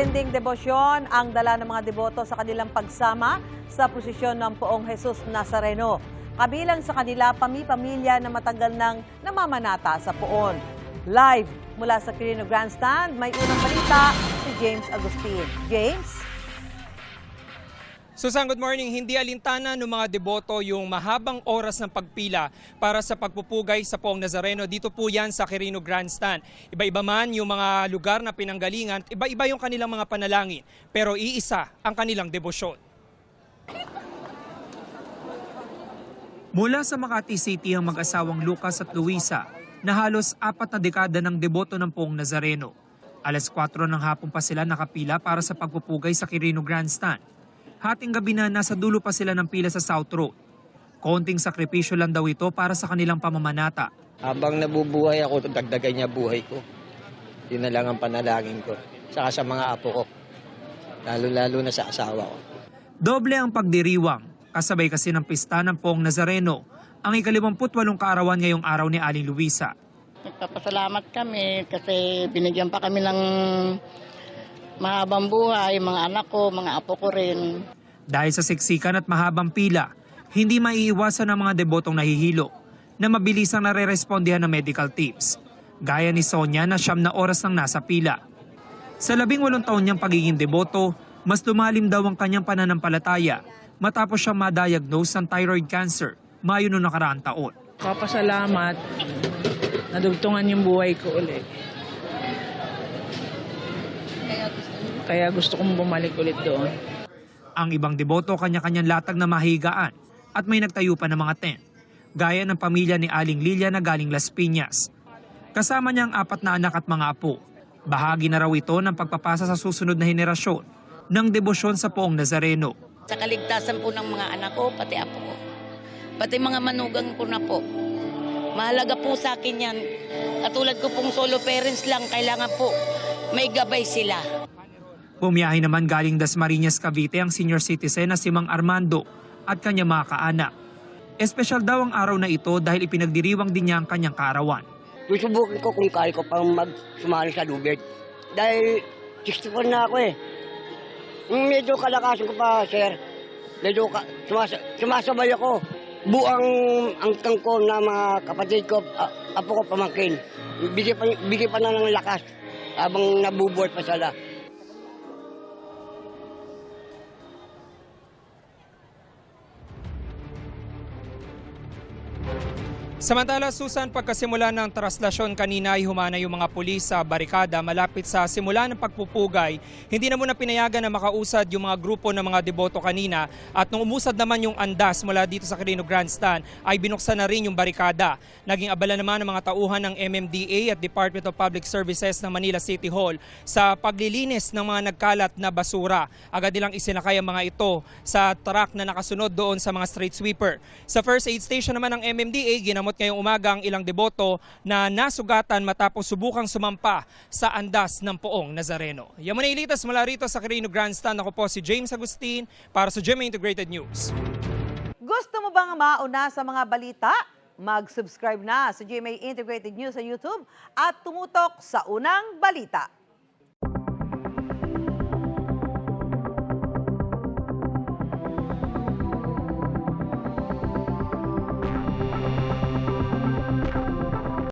Matinding debosyon ang dala ng mga deboto sa kanilang pagsama sa prosesyon ng Poong Jesus Nazareno. Kabilang sa kanila, pamilya na matagal nang namamanata sa poon. Live mula sa Quirino Grandstand, may unang balita si James Agustin. James? Susan, good morning. Hindi alintana ng mga deboto yung mahabang oras ng pagpila para sa pagpupugay sa Poong Nazareno. Dito po yan sa Quirino Grandstand. Iba-iba man yung mga lugar na pinanggalingan, iba-iba yung kanilang mga panalangin. Pero iisa ang kanilang debosyon. Mula sa Makati City ang mag-asawang Lucas at Luisa na halos 4 na dekada ng deboto ng Poong Nazareno. Alas 4 ng hapon pa sila nakapila para sa pagpupugay sa Quirino Grandstand. Hating gabi na nasa dulo pa sila ng pila sa South Road. Konting sakripisyo lang daw ito para sa kanilang pamamanata. Habang nabubuhay ako, dagdagan niya buhay ko. Yun na lang ang panalangin ko. Saka sa mga apo ko. Lalo-lalo na sa asawa ko. Doble ang pagdiriwang. Kasabay kasi ng pista ng Poong Nazareno, ang ika-58 kaarawan ngayong araw ni Aling Luisa. Nagpapasalamat kami kasi binigyan pa kami ng mahabang buhay, mga anak ko, mga apo ko rin. Dahil sa siksikan at mahabang pila, hindi maiiwasan ng mga debotong nahihilo na mabilisang nare-respondihan ng medical tips. Gaya ni Sonia na 9 na oras nang nasa pila. Sa 18 taon niyang pagiging deboto, mas lumalim daw ang kanyang pananampalataya matapos siyang ma-diagnose ng thyroid cancer Mayo noong nakaraang taon. Papasalamat, nadugtungan yung buhay ko ulit. Kaya gusto kong bumalik ulit doon. Ang ibang deboto kanya-kanyang latag na mahigaan at may nagtayo pa ng mga tent. Gaya ng pamilya ni Aling Lilia na galing Las Piñas. Kasama niya ang 4 na anak at mga apo. Bahagi na raw ito ng pagpapasa sa susunod na henerasyon ng debosyon sa Poong Nazareno. Sa kaligtasan po ng mga anak ko, pati apo ko. Pati mga manugang ko na po. Mahalaga po sa akin yan. Katulad ko pong solo parents lang, kailangan po may gabay sila. Bumiyahe naman galing Dasmariñas, Cavite ang senior citizen na si Mang Armando at kanyang mga kaanak. Espesyal daw ang araw na ito dahil ipinagdiriwang din niya ang kanyang kaarawan. Susubukin ko kung kaya ko pang sumali sa lubid. Dahil 64 na ako eh. Medyo kalakasan ko pa, sir. Medyo sumasabay ako. Buang angkang ko na mga kapatid ko, apo ko pamangkin. Bigay pa na ng lakas habang nabubuhay pa sila. Samantala, Susan, pagkasimula ng traslasyon kanina ay humana yung mga pulis sa barikada malapit sa simula ng pagpupugay. Hindi na muna pinayagan na makausad yung mga grupo ng mga deboto kanina at nung umusad naman yung andas mula dito sa Quirino Grandstand ay binuksan na rin yung barikada. Naging abala naman ng mga tauhan ng MMDA at Department of Public Services ng Manila City Hall sa paglilinis ng mga nagkalat na basura. Agad nilang isinakay ang mga ito sa truck na nakasunod doon sa mga street sweeper. Sa first aid station naman ng MMDA, ginamot ngayong umaga ang ilang deboto na nasugatan matapos subukang sumampa sa andas ng Poong Nazareno. Yan muna ilitas mula rito sa Quirino Grandstand. Ako po si James Agustin para sa GMA Integrated News. Gusto mo bang mauna sa mga balita? Mag-subscribe na sa GMA Integrated News sa YouTube at tumutok sa unang balita.